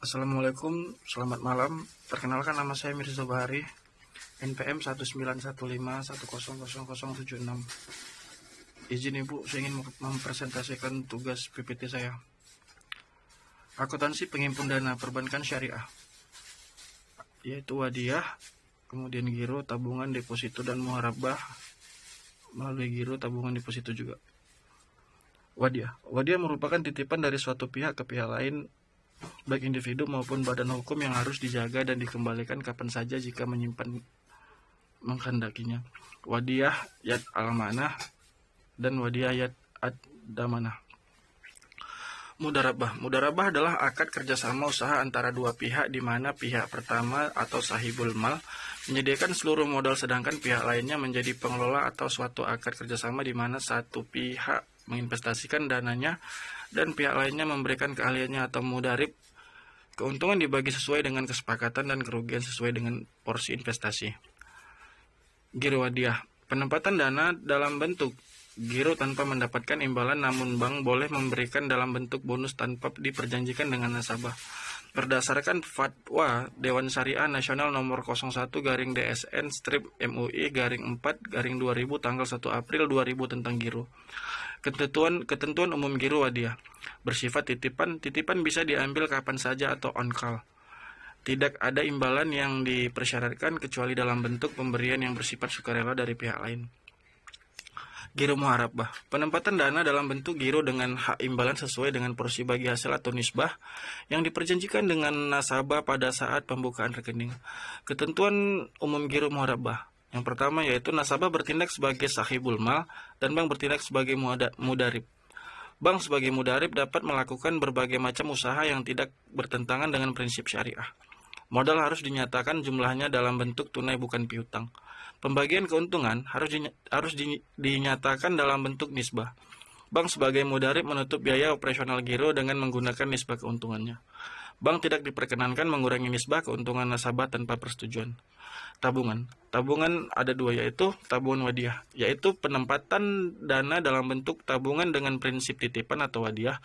Assalamualaikum, selamat malam. Perkenalkan, nama saya Mirza Bahari, NPM 19151000076. Izin Ibu, saya ingin mempresentasikan tugas PPT saya. Akuntansi pengimpun dana perbankan syariah, yaitu wadiah, kemudian giro, tabungan, deposito, dan muharabah melalui giro, tabungan, deposito juga. Wadiah merupakan titipan dari suatu pihak ke pihak lain, baik individu maupun badan hukum, yang harus dijaga dan dikembalikan kapan saja jika menyimpan menghendakinya. Wadiah yad al-manah dan wadiah yad ad-damanah. Mudarabah adalah akad kerjasama usaha antara dua pihak, di mana pihak pertama atau sahibul mal menyediakan seluruh modal, sedangkan pihak lainnya menjadi pengelola, atau suatu akad kerjasama di mana satu pihak menginvestasikan dananya dan pihak lainnya memberikan keahliannya atau mudarib. Keuntungan dibagi sesuai dengan kesepakatan dan kerugian sesuai dengan porsi investasi. Giro wadiah, penempatan dana dalam bentuk giro tanpa mendapatkan imbalan, namun bank boleh memberikan dalam bentuk bonus tanpa diperjanjikan dengan nasabah. Berdasarkan Fatwa Dewan Syariah Nasional nomor 01/DSN/MUI/4/2000 tanggal 1 April 2000 tentang giro. Ketentuan umum giro wadiah bersifat titipan bisa diambil kapan saja atau on call. Tidak ada imbalan yang dipersyaratkan kecuali dalam bentuk pemberian yang bersifat sukarela dari pihak lain. Giro muharabah, penempatan dana dalam bentuk giro dengan hak imbalan sesuai dengan porsi bagi hasil atau nisbah yang diperjanjikan dengan nasabah pada saat pembukaan rekening. Ketentuan umum giro muharabah, yang pertama yaitu nasabah bertindak sebagai sahibul mal dan bank bertindak sebagai mudarib. Bank sebagai mudarib dapat melakukan berbagai macam usaha yang tidak bertentangan dengan prinsip syariah. Modal harus dinyatakan jumlahnya dalam bentuk tunai, bukan piutang. Pembagian keuntungan harus dinyatakan dalam bentuk nisbah. Bank sebagai mudarib menutup biaya operasional giro dengan menggunakan nisbah keuntungannya. Bank tidak diperkenankan mengurangi nisbah keuntungan nasabah tanpa persetujuan. Tabungan ada dua, yaitu tabungan wadiah, yaitu penempatan dana dalam bentuk tabungan dengan prinsip titipan atau wadiah.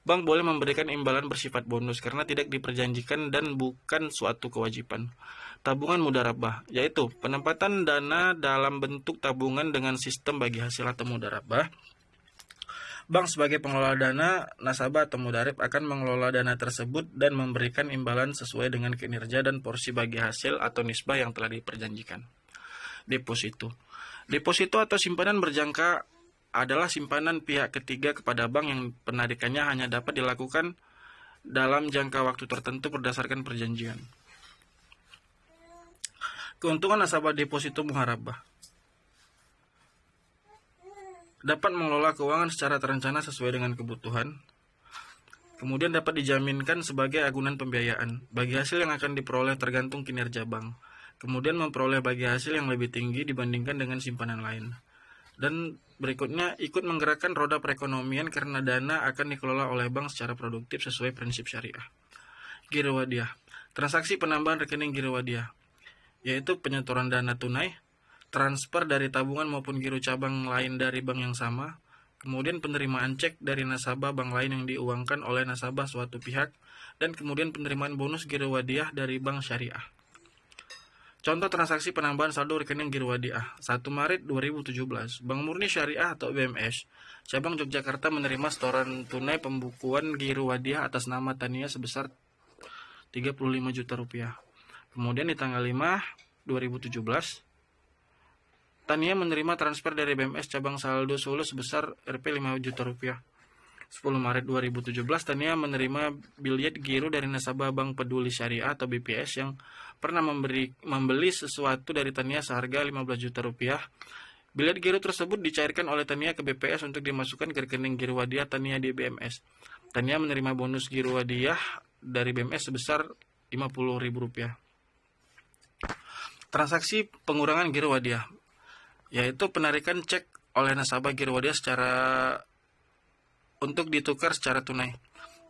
Bank boleh memberikan imbalan bersifat bonus karena tidak diperjanjikan dan bukan suatu kewajiban. Tabungan mudarabah, yaitu penempatan dana dalam bentuk tabungan dengan sistem bagi hasil atau mudarabah. Bank sebagai pengelola dana, nasabah atau mudarib akan mengelola dana tersebut dan memberikan imbalan sesuai dengan kinerja dan porsi bagi hasil atau nisbah yang telah diperjanjikan. Deposito atau simpanan berjangka adalah simpanan pihak ketiga kepada bank yang penarikannya hanya dapat dilakukan dalam jangka waktu tertentu berdasarkan perjanjian. Keuntungan nasabah deposito muharabah, dapat mengelola keuangan secara terencana sesuai dengan kebutuhan. Kemudian dapat dijaminkan sebagai agunan pembiayaan. Bagi hasil yang akan diperoleh tergantung kinerja bank. Kemudian memperoleh bagi hasil yang lebih tinggi dibandingkan dengan simpanan lain. Dan berikutnya, ikut menggerakkan roda perekonomian karena dana akan dikelola oleh bank secara produktif sesuai prinsip syariah. Giro wadiah, transaksi penambahan rekening giro wadiah, yaitu penyetoran dana tunai, transfer dari tabungan maupun giro cabang lain dari bank yang sama, kemudian penerimaan cek dari nasabah bank lain yang diuangkan oleh nasabah suatu pihak, dan kemudian penerimaan bonus giro wadiah dari bank syariah. Contoh transaksi penambahan saldo rekening giro wadiah 1 Maret 2017, Bank Murni Syariah atau BMS cabang Yogyakarta menerima setoran tunai pembukuan giro wadiah atas nama Tania sebesar 35 juta rupiah. Kemudian di tanggal 5 2017, Tania menerima transfer dari BMS cabang saldo Solo sebesar Rp 5 juta rupiah. 10 Maret 2017, Tania menerima bilet giro dari nasabah Bank Peduli Syariah atau BPS yang pernah membeli sesuatu dari Tania seharga 15 juta rupiah. Bilet giro tersebut dicairkan oleh Tania ke BPS untuk dimasukkan ke rekening giro wadiah Tania di BMS. Tania menerima bonus giro wadiah dari BMS sebesar Rp50.000. Transaksi pengurangan giro wadiah, yaitu penarikan cek oleh nasabah giro wadiah untuk ditukar secara tunai,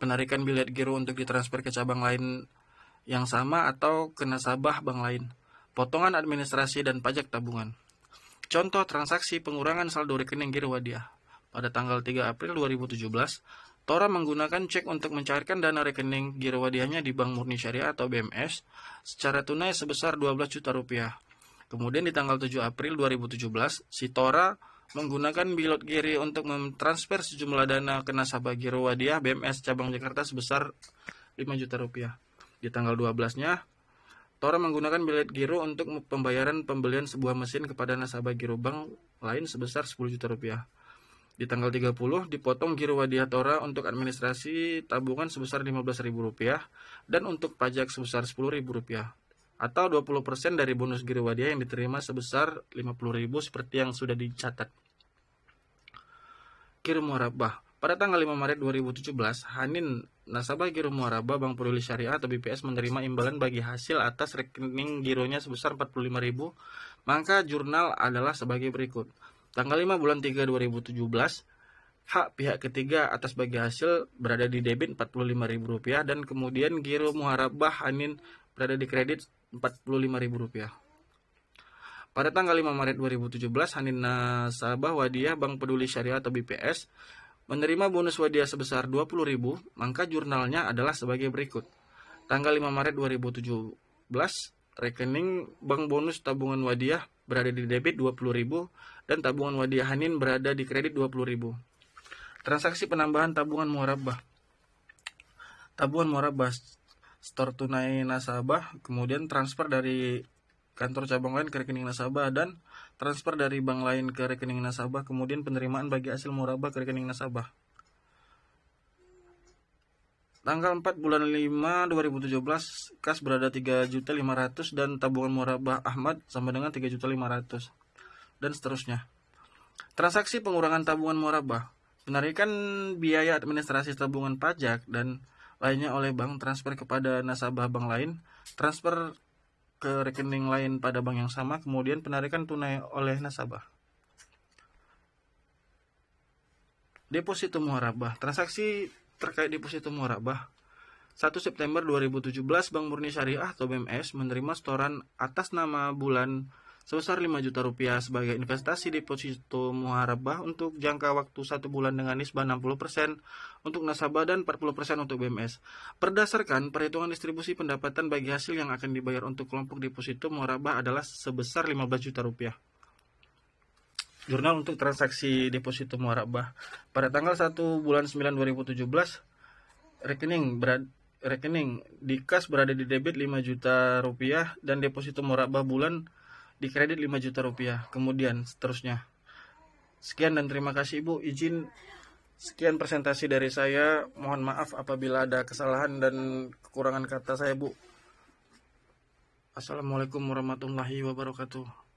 penarikan bilet giro untuk ditransfer ke cabang lain yang sama atau ke nasabah bank lain, potongan administrasi dan pajak tabungan. Contoh transaksi pengurangan saldo rekening giro wadiah pada tanggal 3 April 2017, Tora menggunakan cek untuk mencairkan dana rekening giro wadiahnya di Bank Murni Syariah atau BMS secara tunai sebesar 12 juta rupiah. Kemudian di tanggal 7 April 2017, si Tora menggunakan Bilot Giri untuk mentransfer sejumlah dana ke nasabah giro wadiah BMS cabang Jakarta sebesar 5 juta rupiah. Di tanggal 12-nya, Tora menggunakan Bilot Giro untuk pembayaran pembelian sebuah mesin kepada nasabah giro bank lain sebesar 10 juta rupiah. Di tanggal 30, dipotong giro wadiah Tora untuk administrasi tabungan sebesar Rp15.000 dan untuk pajak sebesar Rp10.000 atau 20% dari bonus giro wadiah yang diterima sebesar Rp50.000 seperti yang sudah dicatat. Giro Muarabah. Pada tanggal 5 Maret 2017, Hanin, nasabah giro Muarabah Bank Peduli Syariah atau BPS menerima imbalan bagi hasil atas rekening gironya sebesar Rp45.000, maka jurnal adalah sebagai berikut. Tanggal 5 bulan 3 2017, hak pihak ketiga atas bagi hasil berada di debit Rp45.000 dan kemudian giro Muharabah Hanin berada di kredit Rp45.000. Pada tanggal 5 Maret 2017, Hanin nasabah wadiah Bank Peduli Syariah atau BPS menerima bonus wadiah sebesar Rp20.000, maka jurnalnya adalah sebagai berikut. Tanggal 5 Maret 2017, rekening bank bonus tabungan wadiah berada di debit Rp20.000 dan tabungan wadiah Hanin berada di kredit Rp20.000. Transaksi penambahan tabungan muharabah. Tabungan muharabah store tunai nasabah, kemudian transfer dari kantor cabang lain ke rekening nasabah dan transfer dari bank lain ke rekening nasabah, kemudian penerimaan bagi hasil muharabah ke rekening nasabah. Tanggal 4 bulan 5 2017, kas berada 3.500.000 dan tabungan muharabah Ahmad sama dengan 3.500.000 dan seterusnya. Transaksi pengurangan tabungan muharabah. Penarikan biaya administrasi tabungan pajak dan lainnya oleh bank, transfer kepada nasabah bank lain, transfer ke rekening lain pada bank yang sama, kemudian penarikan tunai oleh nasabah. Deposito muharabah. Transaksi terkait deposito muharabah. 1 September 2017, Bank Murni Syariah atau BMS menerima setoran atas nama bulan sebesar Rp5 juta sebagai investasi deposito muharabah untuk jangka waktu 1 bulan dengan nisbah 60% untuk nasabah dan 40% untuk BMS. Berdasarkan perhitungan distribusi pendapatan bagi hasil yang akan dibayar untuk kelompok deposito muharabah adalah sebesar Rp15 juta. Jurnal untuk transaksi deposito muharabah. Pada tanggal 1 bulan 9 2017, rekening di kas berada di debit Rp5 juta dan deposito muharabah bulan di kredit Rp5 juta, kemudian seterusnya. Sekian dan terima kasih Ibu. Izin sekian presentasi dari saya. Mohon maaf apabila ada kesalahan dan kekurangan kata saya, Bu. Assalamualaikum warahmatullahi wabarakatuh.